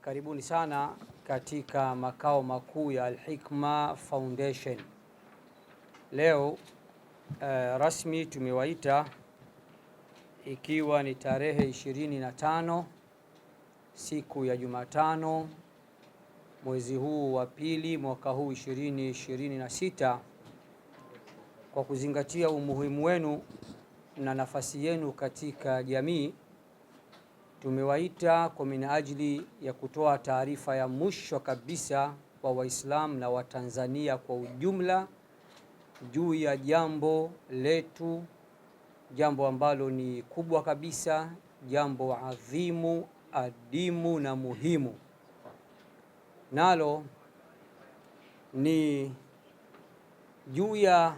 Karibuni sana katika makao makuu ya Al-Hikma Foundation. Leo rasmi tumewaita ikiwa ni tarehe 25 siku ya Jumatano mwezi huu wa pili mwaka huu 2026, kwa kuzingatia umuhimu wenu na nafasi yenu katika jamii. Tumewaita kwa minajili ya kutoa taarifa ya mwisho kabisa kwa Waislamu na Watanzania kwa ujumla juu ya jambo letu, jambo ambalo ni kubwa kabisa, jambo adhimu, adimu na muhimu. Nalo ni juu ya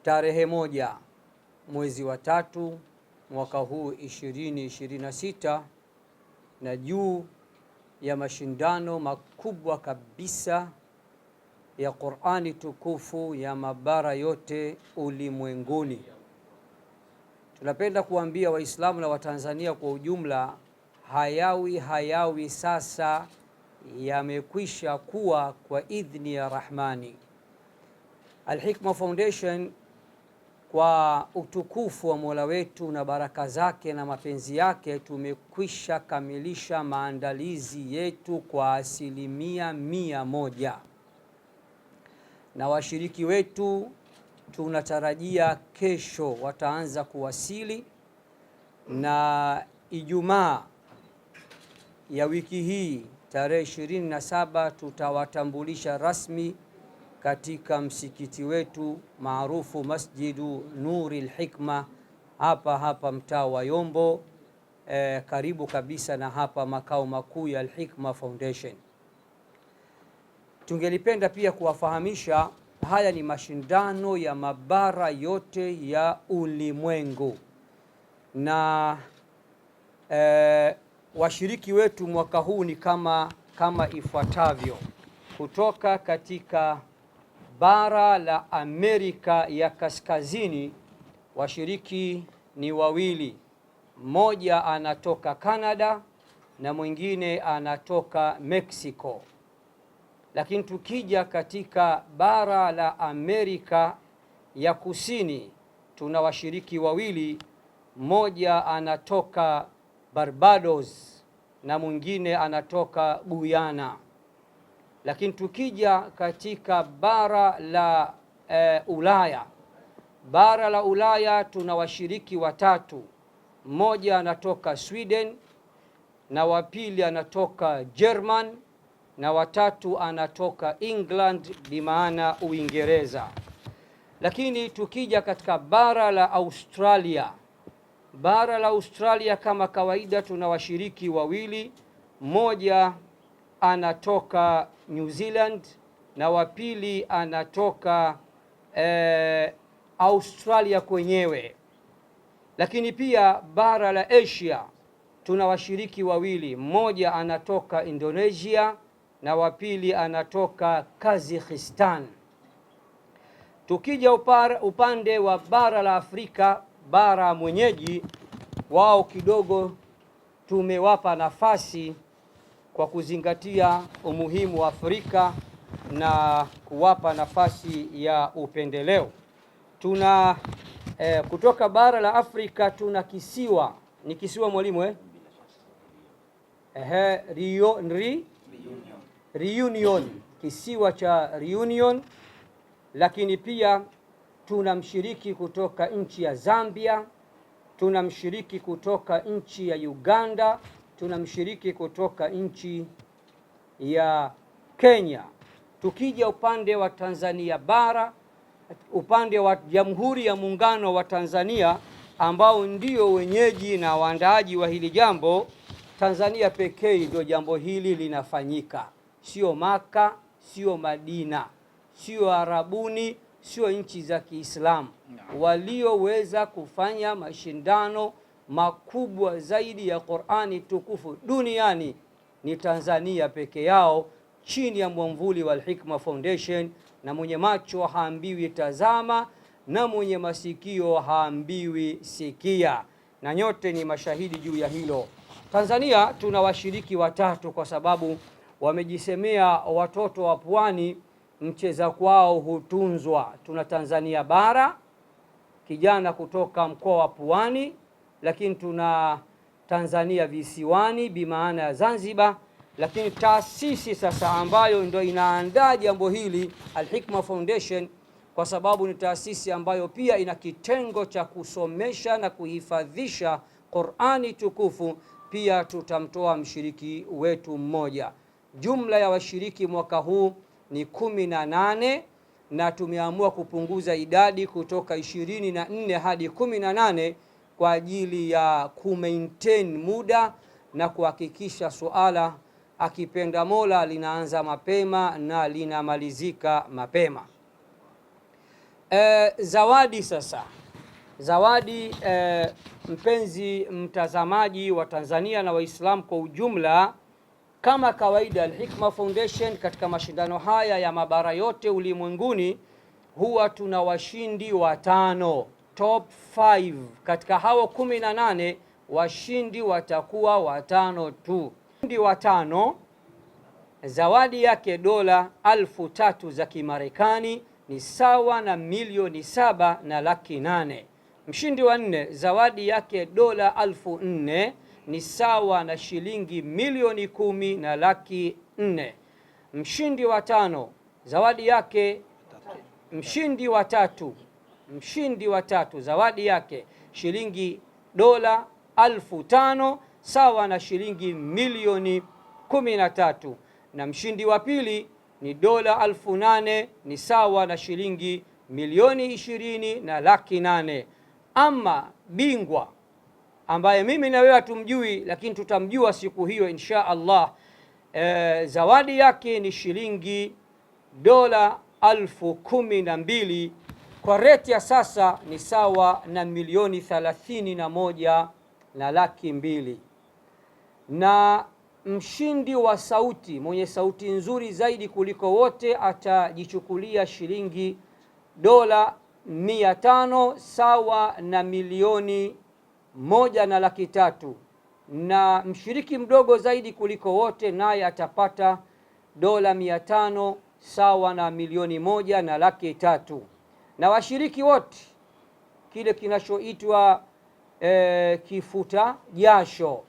tarehe 1 mwezi wa 3 mwaka huu 2026, na juu ya mashindano makubwa kabisa ya Qur'ani tukufu ya mabara yote ulimwenguni. Tunapenda kuambia Waislamu na Watanzania kwa ujumla, hayawi sasa yamekwisha kuwa kwa idhni ya Rahmani. Al-Hikma Foundation kwa utukufu wa Mola wetu na baraka zake na mapenzi yake, tumekwisha kamilisha maandalizi yetu kwa 100%, na washiriki wetu tunatarajia kesho wataanza kuwasili, na Ijumaa ya wiki hii tarehe 27 tutawatambulisha rasmi katika msikiti wetu maarufu Masjidu Nuril Hikma hapa mtaa wa Yombo, karibu kabisa na hapa makao makuu ya Al-Hikma Foundation. Tungelipenda pia kuwafahamisha haya ni mashindano ya mabara yote ya ulimwengu, na washiriki wetu mwaka huu ni kama ifuatavyo. Kutoka katika bara la Amerika ya Kaskazini, washiriki ni wawili, mmoja anatoka Canada na mwingine anatoka Mexico. Lakini tukija katika bara la Amerika ya Kusini, tuna washiriki wawili, mmoja anatoka Barbados na mwingine anatoka Guyana. Lakini tukija katika bara la Ulaya, tuna washiriki watatu, mmoja anatoka Sweden na wa pili anatoka German na watatu anatoka England, bimaana Uingereza. Lakini tukija katika bara la Australia kama kawaida, tuna washiriki wawili, mmoja anatoka New Zealand na wa pili anatoka Australia kwenyewe. Lakini pia bara la Asia tuna washiriki wawili, mmoja anatoka Indonesia na wa pili anatoka Kazakhstan. Tukija upande wa bara la Afrika, bara mwenyeji, wao kidogo tumewapa nafasi kwa kuzingatia umuhimu wa Afrika na kuwapa nafasi ya upendeleo. Tuna kutoka bara la Afrika tuna kisiwa, ni kisiwa mwalimu Reunion, kisiwa cha Reunion. Lakini pia tuna mshiriki kutoka nchi ya Zambia, tuna mshiriki kutoka nchi ya Uganda, tuna mshiriki kutoka nchi ya Kenya. Tukija upande wa Tanzania bara, upande wa Jamhuri ya Muungano wa Tanzania ambao ndio wenyeji na waandaaji wa hili jambo, Tanzania pekee ndio jambo hili linafanyika, sio Maka, sio Madina, sio Arabuni, sio nchi za Kiislamu. Walioweza kufanya mashindano makubwa zaidi ya Qur'ani tukufu duniani ni Tanzania peke yao, chini ya mwamvuli wa Al-Hikma Foundation. Na mwenye macho haambiwi tazama, na mwenye masikio haambiwi sikia, na nyote ni mashahidi juu ya hilo. Tanzania tuna washiriki watatu kwa sababu wamejisemea watoto wa Pwani mcheza kwao hutunzwa. Tuna Tanzania bara, kijana kutoka mkoa wa Pwani, lakini tuna Tanzania visiwani bimaana ya Zanzibar, lakini taasisi sasa ambayo ndio inaandaa jambo hili Al-Hikma Foundation, kwa sababu ni taasisi ambayo pia ina kitengo cha kusomesha na kuhifadhisha Qur'ani tukufu, pia tutamtoa mshiriki wetu mmoja. Jumla ya washiriki mwaka huu ni 18 na tumeamua kupunguza idadi kutoka 24 hadi 18 kwa ajili ya kumaintain muda na kuhakikisha suala akipenda Mola linaanza mapema na linamalizika mapema. Zawadi sasa. Zawadi, mpenzi mtazamaji wa Tanzania na Waislamu kwa ujumla, kama kawaida Al-Hikma Foundation katika mashindano haya ya mabara yote ulimwenguni huwa tuna washindi watano, top 5. Katika hao 18 washindi watakuwa watano tu. Mshindi watano zawadi yake dola 3,000 za Kimarekani, ni sawa na milioni 7 na laki 8. Mshindi wa 4 zawadi yake dola 4,000 ni sawa na shilingi milioni 10 na laki 4. Mshindi wa 5 zawadi yake, mshindi wa tatu zawadi yake shilingi dola 5,000 sawa na shilingi milioni 13, na mshindi wa pili ni dola 8,000 ni sawa na shilingi milioni 20 na laki 8. Ama bingwa ambaye mimi na wewe hatumjui, lakini tutamjua siku hiyo insha Allah, zawadi yake ni shilingi dola 12,000 kwa reti ya sasa ni sawa na milioni 31 na laki 2. Na mshindi wa sauti, mwenye sauti nzuri zaidi kuliko wote, atajichukulia shilingi dola 500 sawa na milioni 1 na laki 3, na mshiriki mdogo zaidi kuliko wote naye atapata dola 500 sawa na milioni 1 na laki 3. Na washiriki wote kile kinachoitwa kifuta jasho,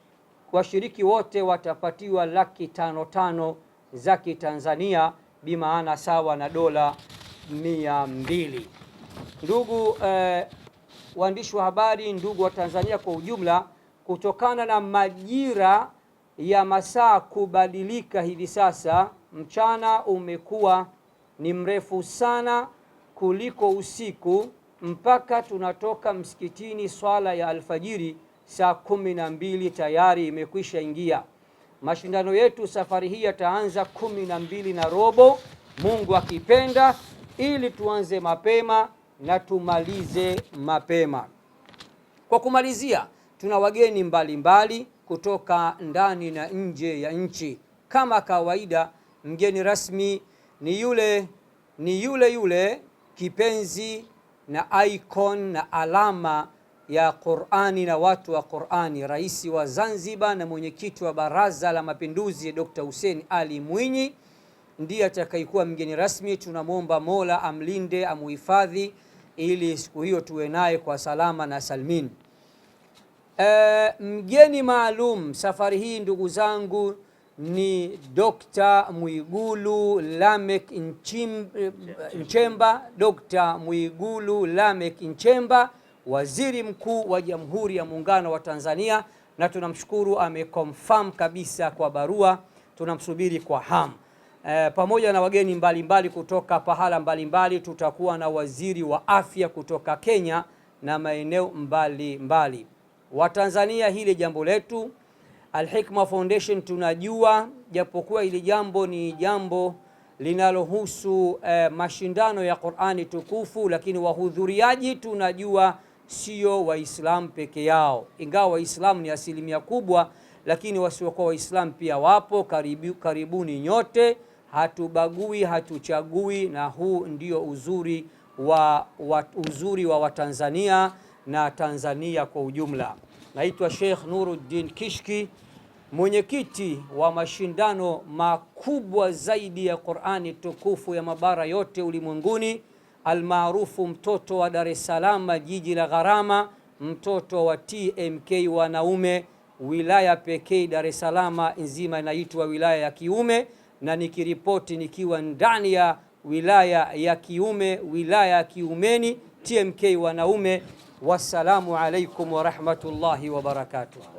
washiriki wote watapatiwa laki 5 za Kitanzania, bimaana sawa na dola 200. Ndugu waandishi wa habari, ndugu wa Tanzania kwa ujumla, kutokana na majira ya masaa kubadilika hivi sasa, mchana umekuwa ni mrefu sana kuliko usiku, mpaka tunatoka msikitini swala ya alfajiri saa 12 tayari imekwisha ingia. Mashindano yetu safari hii yataanza 12:15 Mungu akipenda, ili tuanze mapema na tumalize mapema. Kwa kumalizia, tuna wageni mbalimbali kutoka ndani na nje ya nchi. Kama kawaida, mgeni rasmi ni yule kipenzi na icon na alama ya Qur'ani na watu wa Qur'ani, Rais wa Zanzibar na mwenyekiti wa Baraza la Mapinduzi Dr. Hussein Ali Mwinyi ndiye atakayekuwa mgeni rasmi. Tunamwomba Mola amlinde, amuhifadhi, ili siku hiyo tuwe naye kwa salama na salmin. Mgeni maalum safari hii ndugu zangu ni Dr. Mwigulu Lameck Nchemba. Dr. Mwigulu Lameck Nchemba, Waziri Mkuu wa Jamhuri ya Muungano wa Tanzania, na tunamshukuru ameconfirm kabisa kwa barua, tunamsubiri kwa hamu. Pamoja na wageni mbalimbali kutoka pahala mbalimbali, tutakuwa na waziri wa afya kutoka Kenya na maeneo mbalimbali. Watanzania, hili jambo letu Al-Hikma Foundation tunajua, japokuwa hili jambo ni jambo linalohusu mashindano ya Qur'ani tukufu, lakini wahudhuriaji tunajua sio Waislamu peke yao, ingawa Waislamu ni asilimia kubwa, lakini wasiokuwa Waislamu pia wapo. Karibuni nyote, hatubagui, hatuchagui, na huu ndio uzuri wa Watanzania na Tanzania kwa ujumla. Naitwa Sheikh Nuruddin Kishki, mwenyekiti wa mashindano makubwa zaidi ya Qur'ani tukufu ya mabara yote ulimwenguni, almaarufu mtoto wa Dar es Salaam, jiji la gharama, mtoto wa TMK wanaume, wilaya pekee Dar es Salaam nzima inaitwa wilaya ya Kiume, na nikiripoti nikiwa ndani ya wilaya ya Kiume, wilaya ya Kiumeni, TMK wanaume. Wassalamu alaikum wa rahmatullahi wa barakatuh.